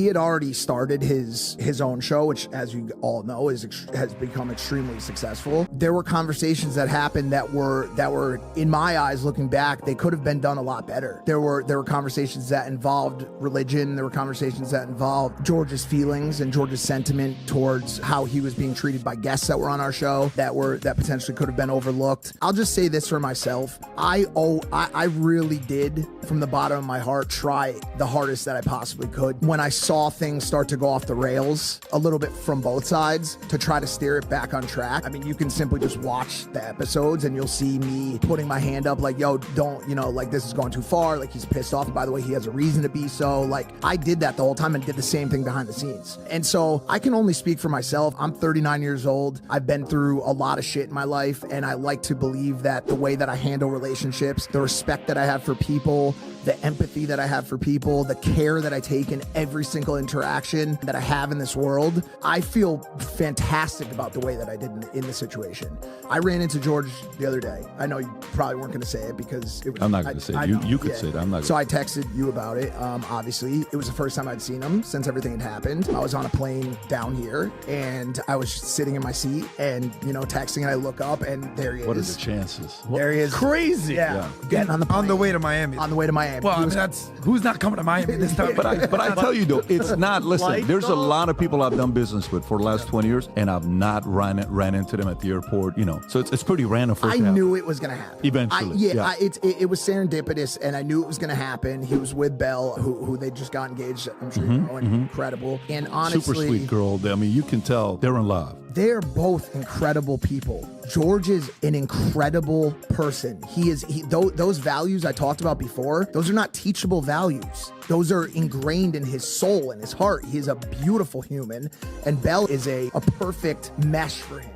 he had already started his own show, which, as you all know, has become extremely successful. There were conversations that happened that were in my eyes, looking back, they could have been done a lot better. There were conversations that involved religion. There were conversations that involved George's feelings and George's sentiment towards how he was being treated by guests that were on our show that potentially could have been overlooked. I'll just say this for myself. I really did, from the bottom of my heart, try the hardest that I possibly could when I saw things start to go off the rails a little bit from both sides to try to steer it back on track. I mean, you can simply just watch the episodes and you'll see me putting my hand up like, yo, don't, like, this is going too far. Like, he's pissed off. By the way, he has a reason to be so. Like, I did that the whole time and did the same thing behind the scenes. And so I can only speak for myself. I'm 39 years old. I've been through a lot of shit in my life, and I like to believe that the way that I handle relationships, the respect that I have for people, the empathy that I have for people, the care that I take in every single interaction that I have in this world, I feel fantastic about the way that I did in this situation. I ran into George the other day. I know you probably weren't going to say it because it was, I'm not going to say it. You could say it. I'm not. So I texted you about it. Obviously, it was the first time I'd seen him since everything had happened. I was on a plane down here, and I was sitting in my seat and, texting, and I look up, and there he is. What are the chances? There he is. Crazy. Yeah. Getting on the plane. On the way to Miami. On the way to Miami. Well, I mean, that's who's not coming to Miami this time. But I tell you though, it's not. Listen, there's a lot of people I've done business with for the last 20 years, and I've not ran into them at the airport. So it's pretty random. For I knew it was gonna happen eventually. It was serendipitous, and I knew it was gonna happen. He was with Belle, who they just got engaged. I'm sure you know, incredible. And honestly, super sweet girl. I mean, you can tell they're in love. They're both incredible people. George is an incredible person. Those values I talked about before, those are not teachable values. Those are ingrained in his soul and his heart. He is a beautiful human, and Belle is a perfect mesh for him.